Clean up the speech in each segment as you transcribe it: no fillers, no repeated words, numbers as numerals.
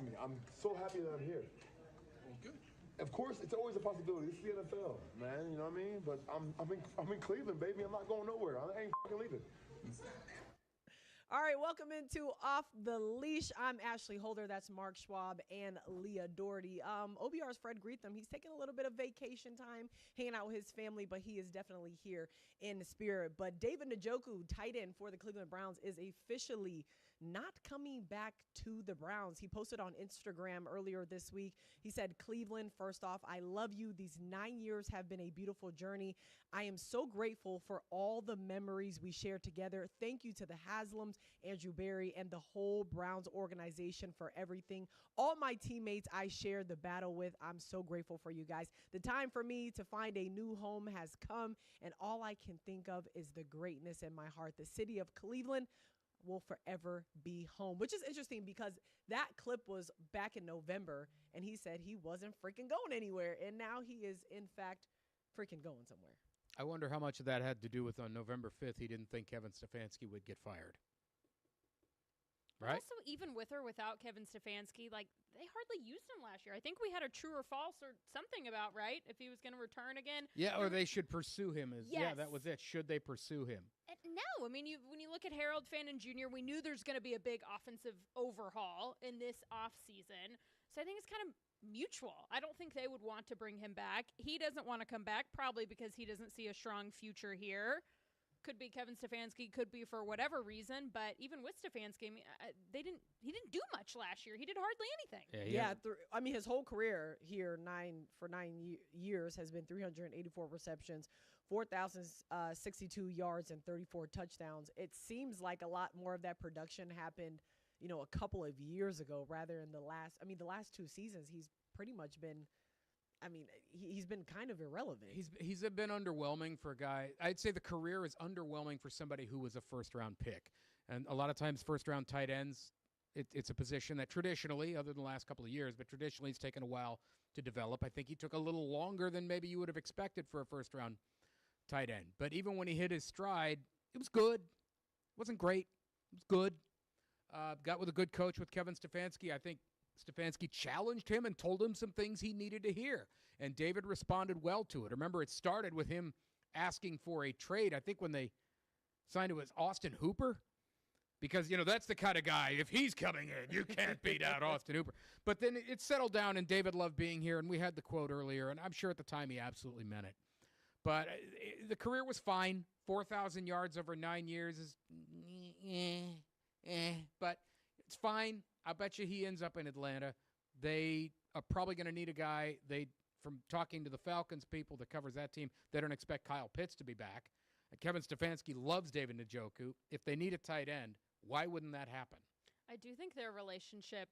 me. I'm so happy that I'm here. Well, good. Of course, it's always a possibility. This is the NFL, man. You know what I mean? But I'm in Cleveland, baby. I'm not going nowhere. I ain't fucking leaving. All right, welcome into Off the Leash. I'm Ashley Holder. That's Mark Schwab and Leah Doherty. OBR's Fred Greetham. He's taking a little bit of vacation time, hanging out with his family, but he is definitely here in the spirit. But David Njoku, tight end for the Cleveland Browns, is officially not coming back to the Browns. He posted on Instagram earlier this week. He said, Cleveland, first off, I love you. These 9 years have been a beautiful journey. I am so grateful for all the memories we shared together. Thank you to the Haslams, Andrew Berry, and the whole Browns organization for everything. All my teammates I shared the battle with. I'm so grateful for you guys. The time for me to find a new home has come, and all I can think of is the greatness in my heart. The city of Cleveland will forever be home, which is interesting because that clip was back in November, and he said he wasn't freaking going anywhere, and now he is, in fact, freaking going somewhere. I wonder how much of that had to do with on November 5th he didn't think Kevin Stefanski would get fired. Right? Also, even with or without Kevin Stefanski, like, they hardly used him last year. I think we had a true or false or something about, right, if he was going to return again. Yeah, or they should pursue him. Yes. Yeah, that was it. Should they pursue him? No, I mean, when you look at Harold Fannin Jr., we knew there's going to be a big offensive overhaul in this offseason. So I think it's kind of mutual. I don't think they would want to bring him back. He doesn't want to come back, probably because he doesn't see a strong future here. Could be Kevin Stefanski, could be for whatever reason, but even with Stefanski, I mean, he didn't do much last year. He did hardly anything. Yeah, I mean, his whole career here, 9 years, has been 384 receptions, 4,062 yards, and 34 touchdowns. It seems like a lot more of that production happened, a couple of years ago, rather than the last 2 seasons. He's pretty much been. I mean, he's been kind of irrelevant. He's been underwhelming for a guy. I'd say the career is underwhelming for somebody who was a first-round pick. And a lot of times first-round tight ends, it's a position that traditionally, other than the last couple of years, but traditionally it's taken a while to develop. I think he took a little longer than maybe you would have expected for a first-round tight end. But even when he hit his stride, it was good. It wasn't great. It was good. Got with a good coach with Kevin Stefanski. I think Stefanski challenged him and told him some things he needed to hear, and David responded well to it. Remember, it started with him asking for a trade. I think when they signed it was Austin Hooper, because, that's the kind of guy, if he's coming in, you can't beat out Austin Hooper. But then it settled down, and David loved being here, and we had the quote earlier, and I'm sure at the time he absolutely meant it. But the career was fine. 4,000 yards over 9 years is but it's fine. I bet you he ends up in Atlanta. They are probably going to need a guy. From talking to the Falcons people that covers that team, they don't expect Kyle Pitts to be back. And Kevin Stefanski loves David Njoku. If they need a tight end, why wouldn't that happen? I do think their relationship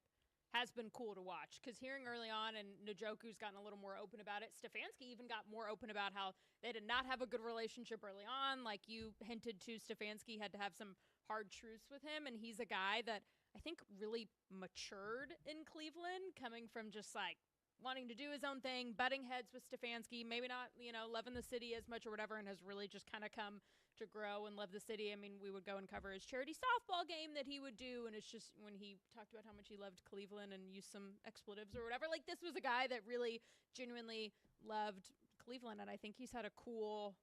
has been cool to watch, because hearing early on, and Njoku's gotten a little more open about it. Stefanski even got more open about how they did not have a good relationship early on. Like you hinted to, Stefanski had to have some hard truths with him, and he's a guy that I think really matured in Cleveland, coming from just like wanting to do his own thing, butting heads with Stefanski, maybe not, loving the city as much or whatever, and has really just kind of come to grow and love the city. I mean, we would go and cover his charity softball game that he would do, and it's just when he talked about how much he loved Cleveland and used some expletives or whatever, like this was a guy that really genuinely loved Cleveland, and I think he's had a cool,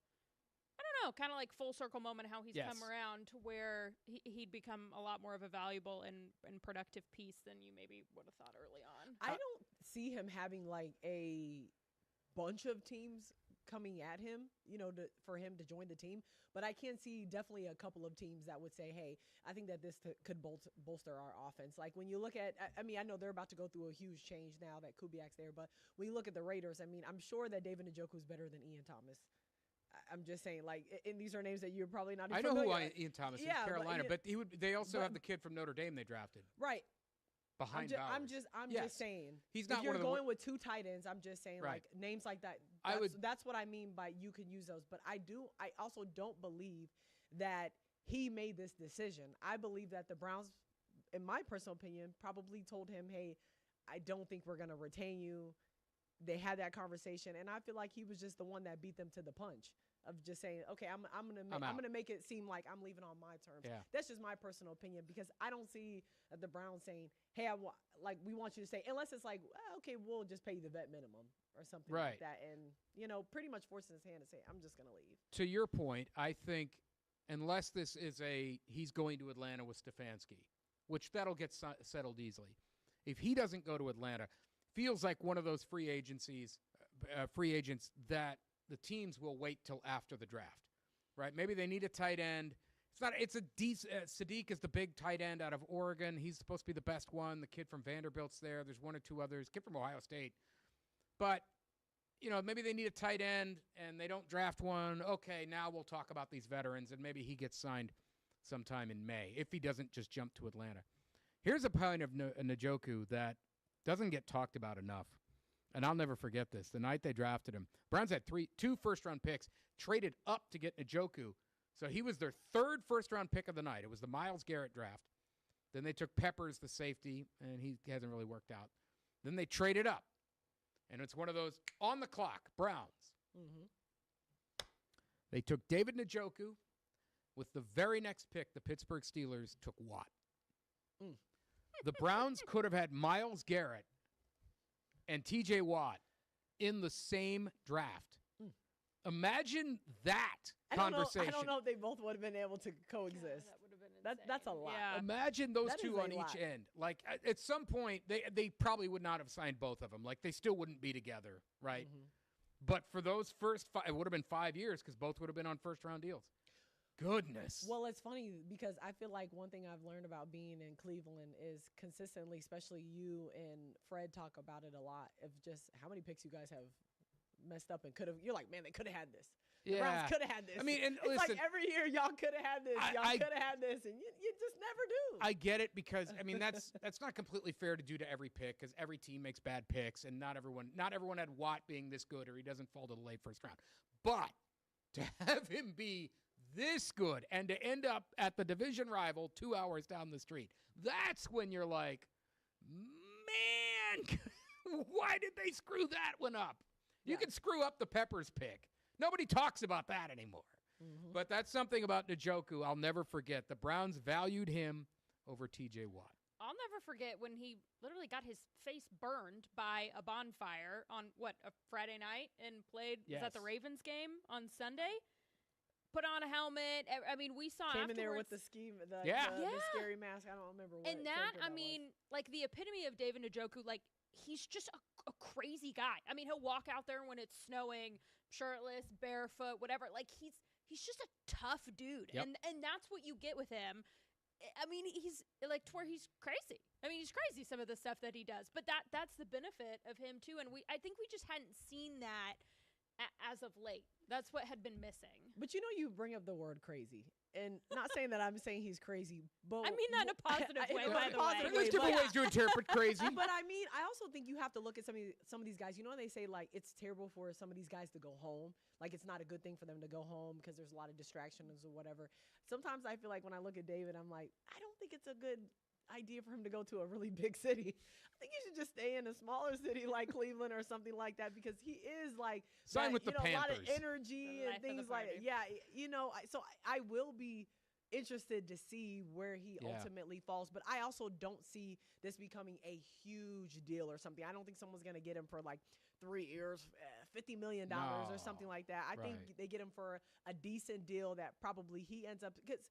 I don't know, kind of like full circle moment how he's come around to where he'd become a lot more of a valuable and productive piece than you maybe would have thought early on. I don't see him having like a bunch of teams coming at him, for him to join the team. But I can see definitely a couple of teams that would say, hey, I think that this could bolster our offense. Like when you look at, I know they're about to go through a huge change now that Kubiak's there. But when you look at the Raiders, I'm sure that David Njoku is better than Ian Thomas. I'm just saying, like, and these are names that you're probably not even familiar with. Ian Thomas is, Carolina, but they also have the kid from Notre Dame they drafted. Right. Behind Bowers. I'm just saying. He's not if you're one of going with 2 tight ends, I'm just saying, right. like, names like that. That's what I mean by you can use those. But I also don't believe that he made this decision. I believe that the Browns, in my personal opinion, probably told him, hey, I don't think we're going to retain you. they had that conversation, and I feel like he was just the one that beat them to the punch of just saying, okay, I'm gonna make it seem like I'm leaving on my terms. Yeah. That's just my personal opinion, because I don't see the Browns saying, hey, like we want you to stay, unless it's like, well, okay, we'll just pay you the vet minimum or something Right. like that, and pretty much forcing his hand to say, I'm just gonna leave. To your point, I think unless this is he's going to Atlanta with Stefanski, which that'll get settled easily. If he doesn't go to Atlanta, feels like one of those free agents that the teams will wait till after the draft, right? Maybe they need a tight end. It's a decent. Sadiq is the big tight end out of Oregon. He's supposed to be the best one. The kid from Vanderbilt's there. There's one or two others. Kid from Ohio State. But, maybe they need a tight end and they don't draft one. Okay, now we'll talk about these veterans, and maybe he gets signed sometime in May if he doesn't just jump to Atlanta. Here's a point of Njoku that doesn't get talked about enough, and I'll never forget this. The night they drafted him, Browns had two first-round picks, traded up to get Njoku. So he was their third first-round pick of the night. It was the Myles Garrett draft. Then they took Peppers, the safety, and he hasn't really worked out. Then they traded up, and it's one of those on the clock, Browns. Mm-hmm. They took David Njoku. With the very next pick, the Pittsburgh Steelers took Watt. Mm. The Browns could have had Myles Garrett and T.J. Watt in the same draft. Imagine that conversation. I don't know if they both would have been able to coexist. Yeah, that would have been insane. That's a lot. Yeah. Imagine those That two is a on lot. each end. Like, at some point, they probably would not have signed both of them. Like, they still wouldn't be together, right? Mhm. But for those first five, it would have been 5 years because both would have been on first-round deals. Goodness. Well, it's funny because I feel like one thing I've learned about being in Cleveland is consistently, especially you and Fred talk about it a lot, of just how many picks you guys have messed up and could have. You're like, man, they could have had this. The Browns could have had this. I mean, and it's listen, like every year y'all could have had this. Y'all could have had this, and you just never do. I get it because I mean that's not completely fair to do to every pick because every team makes bad picks and not everyone had Watt being this good or he doesn't fall to the late first round. But to have him be this good and to end up at the division rival 2 hours down the street, that's when you're like, man, why did they screw that one up? You can screw up the Peppers pick. Nobody talks about that anymore. Mm-hmm. But that's something about Njoku I'll never forget. The Browns valued him over T.J. Watt. I'll never forget when he literally got his face burned by a bonfire on, a Friday night and played, was that the Ravens game on Sunday? Put on a helmet. I mean, we saw Came afterwards. in there with the ski, the scary mask. I don't remember what. And that, I mean, like the epitome of David Njoku, like he's just a crazy guy. I mean, he'll walk out there when it's snowing, shirtless, barefoot, whatever. Like he's just a tough dude, and that's what you get with him. I mean, he's like to where he's crazy. I mean, he's crazy some of the stuff that he does, but that's the benefit of him too. And I think we just hadn't seen that as of late. That's what had been missing. But you bring up the word crazy, and not saying that I'm saying he's crazy, but I mean that in a positive way, by the way. There's different ways to interpret crazy. But I mean, I also think you have to look at some of these guys. They say like it's terrible for some of these guys to go home. Like it's not a good thing for them to go home because there's a lot of distractions or whatever. Sometimes I feel like when I look at David, I'm like, I don't think it's a good idea for him to go to a really big city. I think he should just stay in a smaller city like Cleveland or something like that, because he is like sign with the Panthers. A lot of energy and things like that. Yeah, so I will be interested to see where he ultimately falls, but I also don't see this becoming a huge deal or something. I don't think someone's going to get him for like 3 years, $50 million or something like that. I think they get him for a decent deal that probably he ends up, because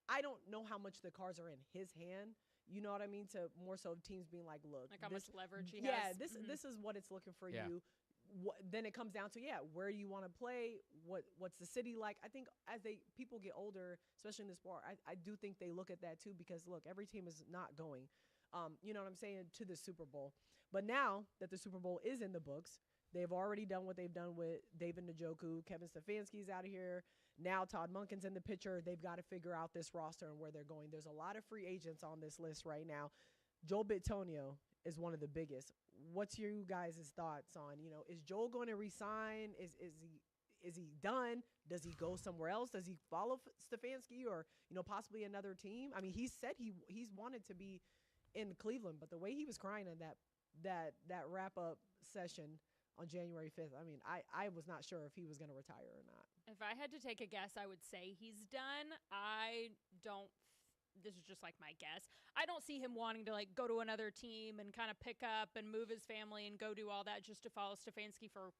I don't know how much the cards are in his hand. You know what I mean? To more so teams being like, look, like how much leverage he has. Yeah, this is what it's looking for you. Then it comes down to where you want to play. What's the city like? I think as people get older, especially in this sport, I do think they look at that too, because look, every team is not going, you know what I'm saying, to the Super Bowl. But now that the Super Bowl is in the books, they've already done what they've done with David Njoku. Kevin Stefanski's out of here. Now Todd Monken's in the picture. They've got to figure out this roster and where they're going. There's a lot of free agents on this list right now. Joel Bitonio is one of the biggest. What's you guys' thoughts on, is Joel going to resign? Is he done? Does he go somewhere else? Does he follow Stefanski or, possibly another team? I mean, he said he's wanted to be in Cleveland, but the way he was crying in that wrap-up session on January 5th. I mean, I was not sure if he was going to retire or not. If I had to take a guess, I would say he's done. I don't. This is just like my guess. I don't see him wanting to like go to another team and kind of pick up and move his family and go do all that just to follow Stefanski for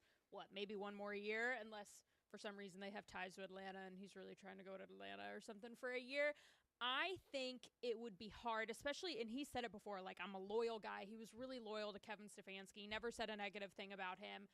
maybe one more year, unless for some reason they have ties to Atlanta and he's really trying to go to Atlanta or something for a year. I think it would be hard, especially, and he said it before, like, I'm a loyal guy. He was really loyal to Kevin Stefanski, never said a negative thing about him.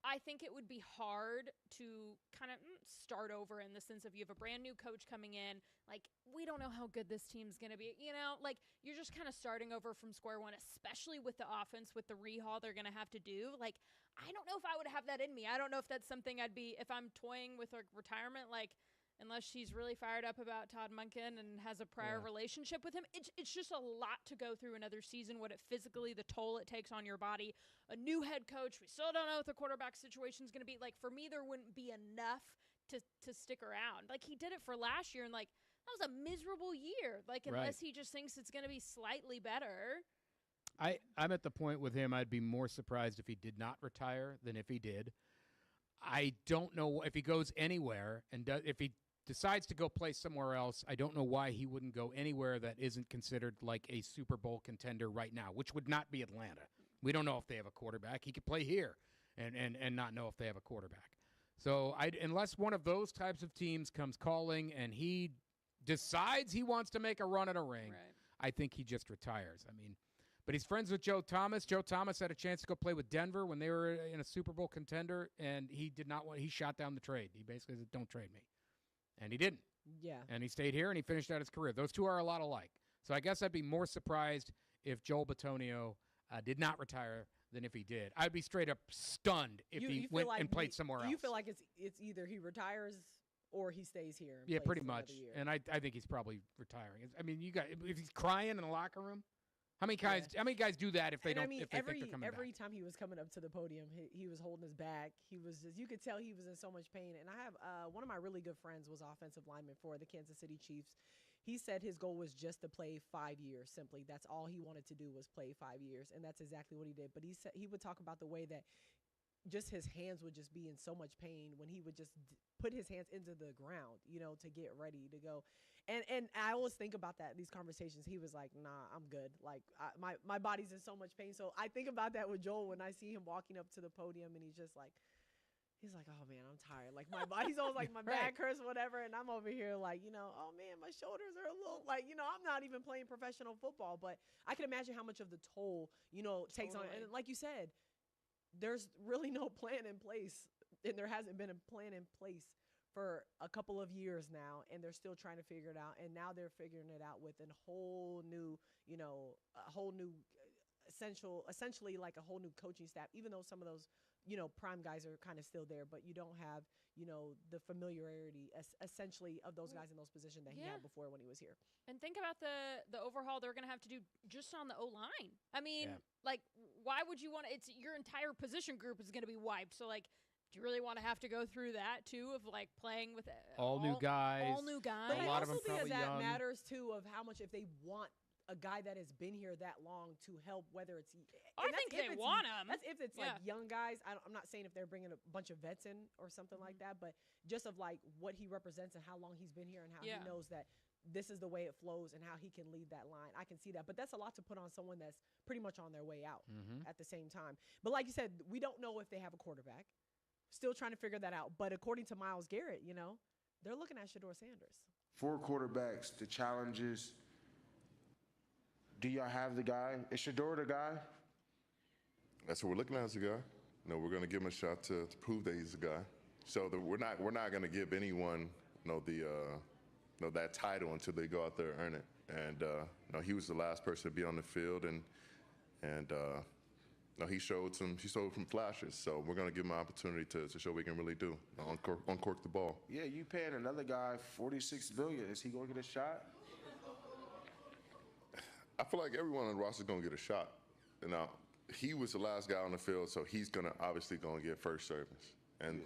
I think it would be hard to kind of start over in the sense of you have a brand new coach coming in. Like, we don't know how good this team's going to be. You know, like, you're just kind of starting over from square one, especially with the offense, with the rehaul they're going to have to do. Like, I don't know if I would have that in me. I don't know if that's something I'd be, if I'm toying with a retirement, like, unless she's really fired up about Todd Monken and has a prior relationship with him. It's just a lot to go through another season, what it physically, the toll it takes on your body. A new head coach, we still don't know what the quarterback situation is going to be. Like, for me, there wouldn't be enough to stick around. Like, he did it for last year, and, like, that was a miserable year. Like, unless he just thinks it's going to be slightly better. I'm at the point with him, I'd be more surprised if he did not retire than if he did. I don't know if he goes anywhere, and if he decides to go play somewhere else, I don't know why he wouldn't go anywhere that isn't considered like a Super Bowl contender right now, which would not be Atlanta. We don't know if they have a quarterback. He could play here and not know if they have a quarterback. So unless one of those types of teams comes calling and he decides he wants to make a run at a ring, I think he just retires. I mean, but he's friends with Joe Thomas. Joe Thomas had a chance to go play with Denver when they were in a Super Bowl contender, and he did not want. He shot down the trade. He basically said, "Don't trade me." And he didn't. Yeah. And he stayed here, and he finished out his career. Those two are a lot alike. So I guess I'd be more surprised if Joel Bitonio did not retire than if he did. I'd be straight up stunned if he went and played somewhere else. You feel like it's either he retires or he stays here. And yeah, plays pretty for much. another year. And I think he's probably retiring. I mean, if he's crying in the locker room, how many guys do that if they don't? If they think they're coming every back? time he was coming up to the podium, he was holding his back. He was just, you could tell he was in so much pain. And I have one of my really good friends was offensive lineman for the Kansas City Chiefs. He said his goal was just to play 5 years. Simply, that's all he wanted to do was play 5 years, and that's exactly what he did. But he said he would talk about the way that just his hands would just be in so much pain when he would just put his hands into the ground, to get ready to go. And I always think about that in these conversations. He was like, nah, I'm good. Like, my body's in so much pain. So I think about that with Joel when I see him walking up to the podium and he's like, oh, man, I'm tired. Like, my body's always like, my back hurts, whatever. And I'm over here like, oh, man, my shoulders are a little, like, I'm not even playing professional football. But I can imagine how much of the toll, takes on. And like you said, there's really no plan in place. And there hasn't been a plan in place for a couple of years now, and they're still trying to figure it out. And now they're figuring it out with a whole new, essentially like a whole new coaching staff, even though some of those, prime guys are kind of still there, but you don't have, the familiarity essentially of those guys in those positions that he had before when he was here. And think about the overhaul they're going to have to do just on the O-line. I mean, like, why would you want to, it's your entire position group is going to be wiped. So, like, do you really want to have to go through that, too, of, like, playing with all new guys? All new guys. But a lot of them think probably that young. matters, too, of how much if they want a guy that has been here that long to help, whether it's I think they want him. That's if it's like young guys. I'm not saying if they're bringing a bunch of vets in or something like that, but just of like what he represents and how long he's been here and how he knows that this is the way it flows and how he can lead that line. I can see that, but that's a lot to put on someone that's pretty much on their way out at the same time. But like you said, we don't know if they have a quarterback. Still trying to figure that out. But according to Myles Garrett, they're looking at Shedeur Sanders. 4 quarterbacks, the challenges. Do y'all have the guy? Is Shedeur the guy? That's what we're looking at as a guy. We're going to give him a shot to prove that he's a guy. So we're not going to give anyone that title until they go out there and earn it. And he was the last person to be on the field, and he showed some flashes. So we're going to give him an opportunity to show what we can really do, uncork the ball. Yeah, you paying another guy $46 million. Is he going to get a shot? I feel like everyone on the roster is going to get a shot. Now, he was the last guy on the field, so he's obviously going to get first service. And,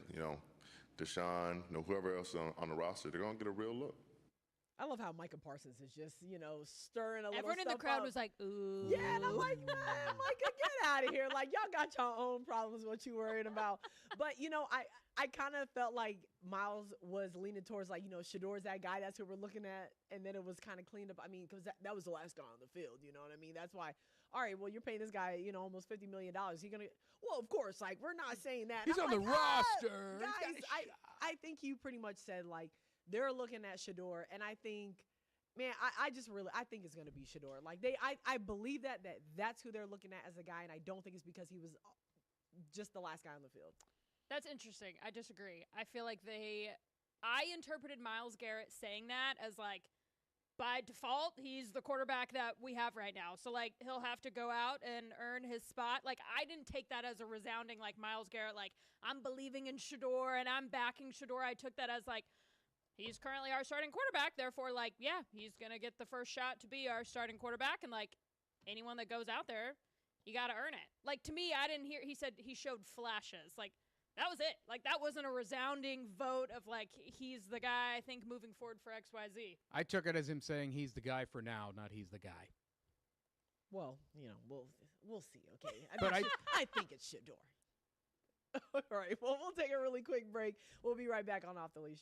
Deshaun, whoever else on the roster, they're going to get a real look. I love how Micah Parsons is just, stirring a little Everyone in the stuff crowd up. was like, ooh. Yeah, and I'm like, man, Micah, get out of here. Like, y'all got your own problems, what you worried about. But, I kind of felt like Miles was leaning towards, like, Shador's that guy. That's who we're looking at. And then it was kind of cleaned up. I mean, because that was the last guy on the field. You know what I mean? That's why, all right, well, you're paying this guy, almost $50 million. He going to, well, of course, like, we're not saying that. He's on the roster. He's got Guys, a shot. I think you pretty much said, like, they're looking at Shador. And I think, man, I think it's going to be Shador. Like, I believe that's who they're looking at as a guy. And I don't think it's because he was just the last guy on the field. That's interesting. I disagree. I feel like I interpreted Myles Garrett saying that as like, by default, he's the quarterback that we have right now. So like, he'll have to go out and earn his spot. Like, I didn't take that as a resounding, like, Myles Garrett, like, I'm believing in Shador and I'm backing Shador. I took that as like, he's currently our starting quarterback. Therefore, like, yeah, he's going to get the first shot to be our starting quarterback. And like, anyone that goes out there, you got to earn it. Like, to me, I didn't hear, he said he showed flashes. Like, that was it. Like, that wasn't a resounding vote of, like, he's the guy, I think, moving forward for XYZ. I took it as him saying he's the guy for now, not he's the guy. Well, we'll see, okay? I think it's Shador. All right, well, we'll take a really quick break. We'll be right back on Off the Leash.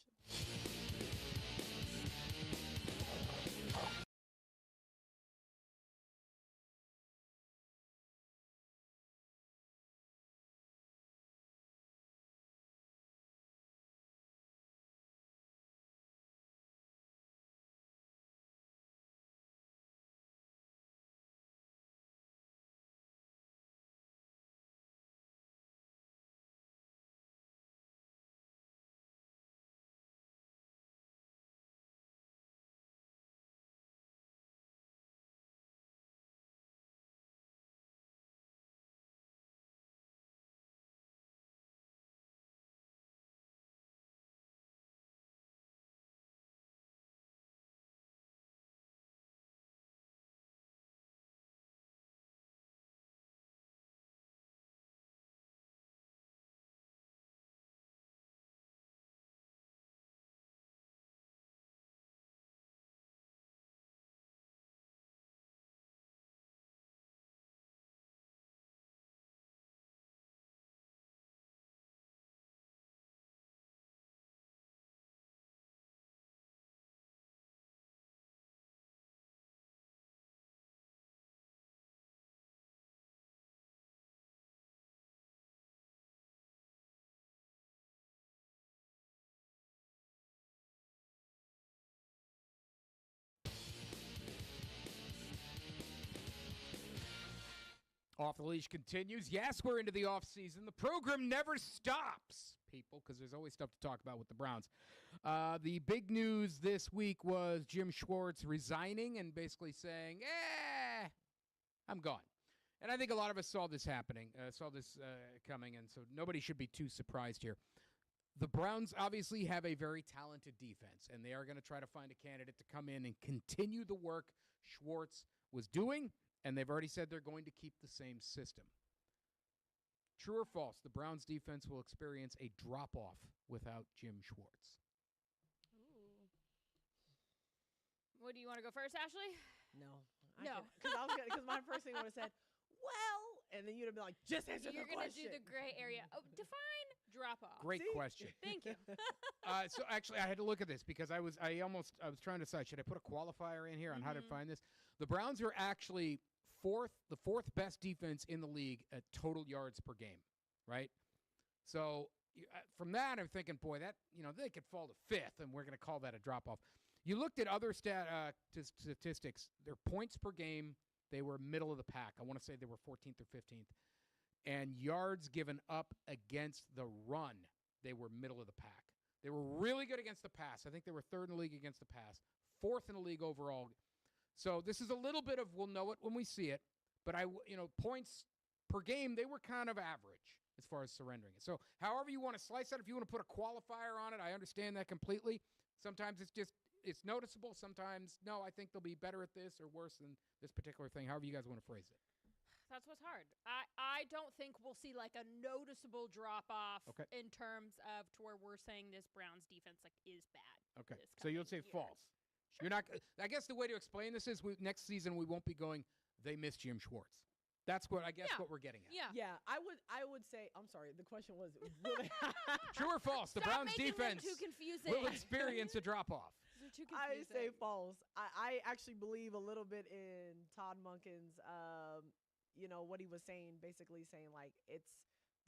Off the Leash continues. Yes, we're into the off season. The program never stops, people, because there's always stuff to talk about with the Browns. The big news this week was Jim Schwartz resigning and basically saying, I'm gone. And I think a lot of us saw this happening, coming, and so nobody should be too surprised here. The Browns obviously have a very talented defense, and they are going to try to find a candidate to come in and continue the work Schwartz was doing. And they've already said they're going to keep the same system. True or false, the Browns defense will experience a drop-off without Jim Schwartz. Ooh. What, do you want to go first, Ashley? No. No. Because my first thing would have said, well, and then you'd have been like, just answer the question. You're going to do the gray area. Oh, define drop-off. Great question. Thank you. So actually, I had to look at this because I was trying to decide, should I put a qualifier in here on how to find this? The Browns are actually the fourth best defense in the league at total yards per game, right? So from that, I'm thinking, boy, that they could fall to fifth, and we're going to call that a drop-off. You looked at other statistics. Their points per game, they were middle of the pack. I want to say they were 14th or 15th. And yards given up against the run, they were middle of the pack. They were really good against the pass. I think they were third in the league against the pass, fourth in the league overall. So this is a little bit of we'll know it when we see it. But points per game, they were kind of average as far as surrendering it. So however you want to slice it, if you want to put a qualifier on it, I understand that completely. Sometimes it's noticeable. Sometimes, no, I think they'll be better at this or worse than this particular thing. However you guys want to phrase it. That's what's hard. I don't think we'll see like a noticeable drop-off in terms of to where we're saying this Browns defense like is bad. Okay. So you'll say false. You're not. I guess the way to explain this is next season we won't be going. They miss Jim Schwartz. That's what I guess what we're getting at. Yeah. Yeah, I would say. I'm sorry. The question was. True or false? The Stop Browns making them defense too confusing. will experience a drop off. They're too I confusing. say false. I actually believe a little bit in Todd Monken's, what he was saying, basically saying like it's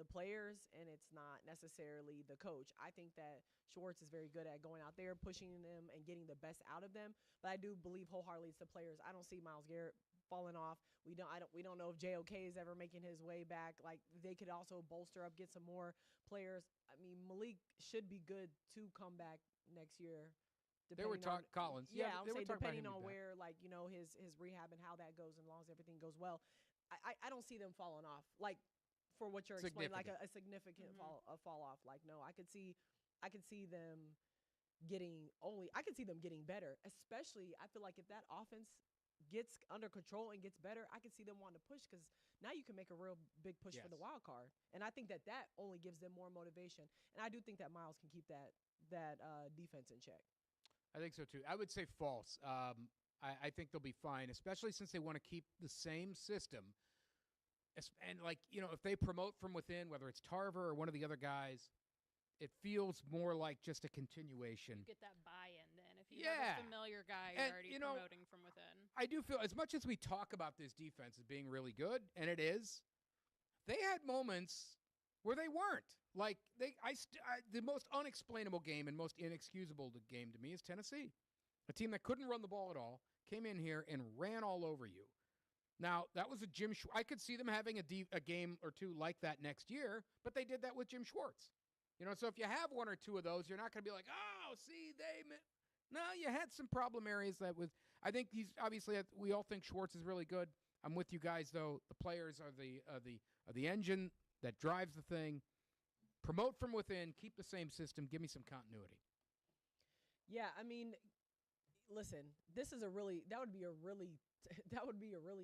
the players and it's not necessarily the coach. I think that Schwartz is very good at going out there, pushing them and getting the best out of them. But I do believe wholeheartedly it's the players. I don't see Myles Garrett falling off. We don't know if JOK is ever making his way back. Like they could also bolster up, get some more players. I mean, Malik should be good to come back next year. They were talking Collins. Yeah, I would say they were talking about depending him on being back. where his rehab and how that goes, and as long as everything goes well, I don't see them falling off. Like for what you're explaining, like a significant fall off. Like no, I could see them I could see them getting better. Especially, I feel like if that offense gets under control and gets better, I could see them wanting to push because now you can make a real big push for the wild card. And I think that only gives them more motivation. And I do think that Myles can keep that defense in check. I think so too. I would say false. I think they'll be fine, especially since they want to keep the same system. And if they promote from within, whether it's Tarver or one of the other guys, it feels more like just a continuation. You get that buy-in then. If you have a familiar guy, you're already promoting from within. I do feel, as much as we talk about this defense as being really good, and it is, they had moments where they weren't. Like, the most unexplainable game and most inexcusable game to me is Tennessee. A team that couldn't run the ball at all, came in here and ran all over you. Now, that was I could see them having a game or two like that next year, but they did that with Jim Schwartz. So if you have one or two of those, you're not going to be like, oh, see, no, you had some problem areas I think we all think Schwartz is really good. I'm with you guys, though. The players are the engine that drives the thing. Promote from within, keep the same system, give me some continuity. Yeah, I mean, listen, that would be a really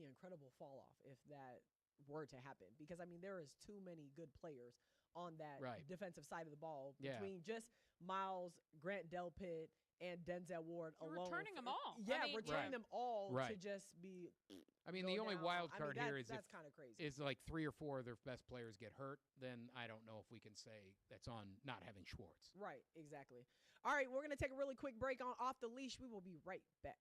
incredible fall off if that were to happen, because I mean there is too many good players on that defensive side of the ball between just Myles, Grant Delpit, and Denzel Ward alone. Returning them all. Yeah, returning them all to just be. I mean, the only wild card here is that's kind of crazy. Is like 3 or 4 of their best players get hurt, then I don't know if we can say that's on not having Schwartz. Right, exactly. All right, we're going to take a really quick break on Off the Leash. We will be right back.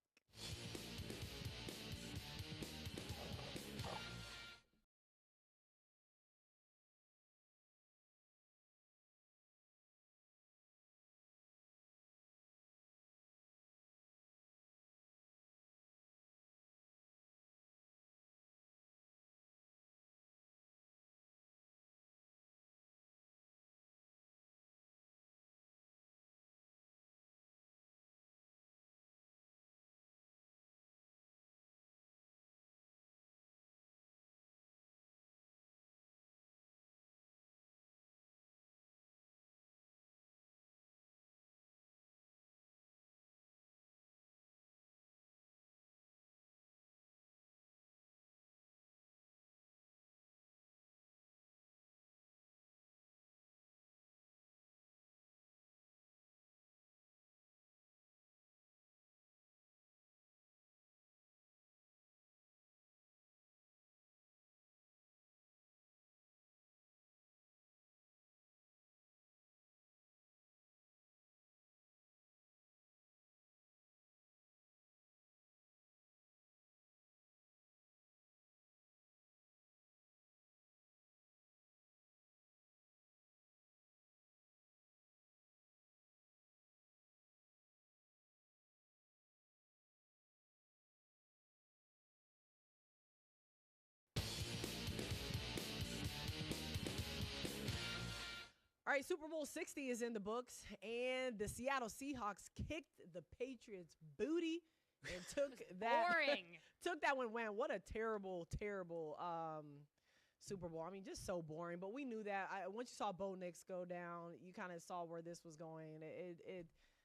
All right, Super Bowl 60 is in the books, and the Seattle Seahawks kicked the Patriots' booty and took that. Boring. Took that one. Man, what a terrible Super Bowl. I mean, just so boring. But we knew that. Once you saw Bo Nix go down, you kind of saw where this was going.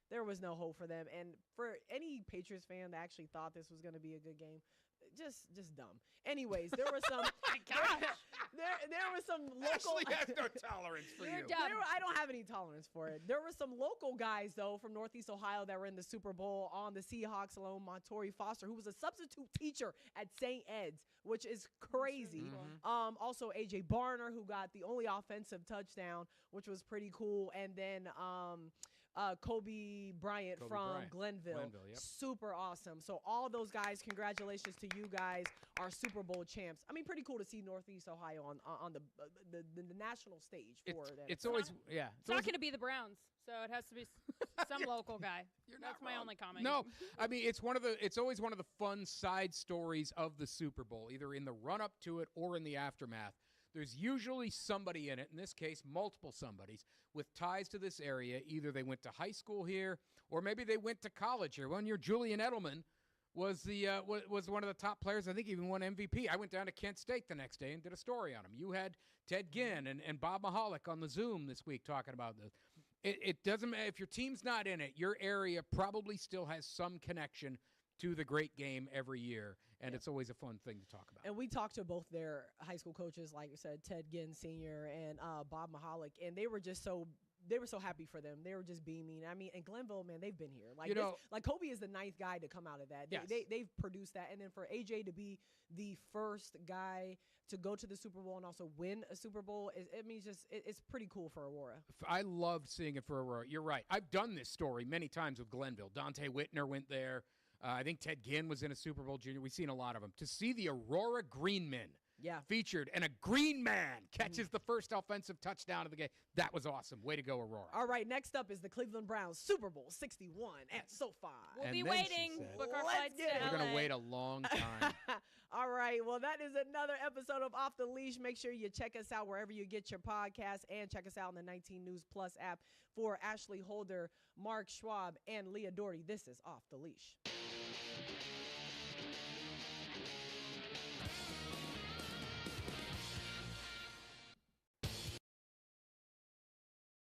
There was no hope for them. And for any Patriots fan that actually thought this was going to be a good game, just dumb. Anyways, there were some. there were some local. Ashley has no tolerance for You're you. dumb. I don't have any tolerance for it. There were some local guys though from Northeast Ohio that were in the Super Bowl on the Seahawks alone. Montori Foster, who was a substitute teacher at St. Ed's, which is crazy. Also AJ Barner, who got the only offensive touchdown, which was pretty cool. And then Kobe Bryant from Glenville. Yep. Super awesome. So all those guys, congratulations to you guys, are Super Bowl champs. I mean, pretty cool to see Northeast Ohio on the national stage for them. It's always It's not going to be the Browns, so it has to be some local guy. That's my only comment. No, I mean it's always one of the fun side stories of the Super Bowl, either in the run up to it or in the aftermath. There's usually somebody in it, in this case, multiple somebodies, with ties to this area. Either they went to high school here, or maybe they went to college here. One year, Julian Edelman was was one of the top players. I think even won MVP. I went down to Kent State the next day and did a story on him. You had Ted Ginn and Bob Mahalik on the Zoom this week talking about this. It doesn't matter if your team's not in it. Your area probably still has some connection to the great game every year, and it's always a fun thing to talk about. And we talked to both their high school coaches, like you said, Ted Ginn Sr. and Bob Mahalik, and they were so happy for them. They were just beaming. I mean, and Glenville, man, they've been here. Like Kobe is the ninth guy to come out of that. Yes. They've produced that, and then for AJ to be the first guy to go to the Super Bowl and also win a Super Bowl, it's pretty cool for Aurora. I loved seeing it for Aurora. You're right. I've done this story many times with Glenville. Dante Whitner went there. I think Ted Ginn was in a Super Bowl junior. We've seen a lot of them. To see the Aurora Green Men featured and a green man catches the first offensive touchdown of the game, that was awesome. Way to go, Aurora. All right, next up is the Cleveland Browns Super Bowl 61 at SoFi. We'll And be then she waiting. said- Book our Let's flights get it. to We're going to LA. wait a long time. All right. Well, that is another episode of Off the Leash. Make sure you check us out wherever you get your podcasts, and check us out on the 19 News Plus app. For Ashley Holder, Mark Schwab, and Leah Doherty, this is Off the Leash.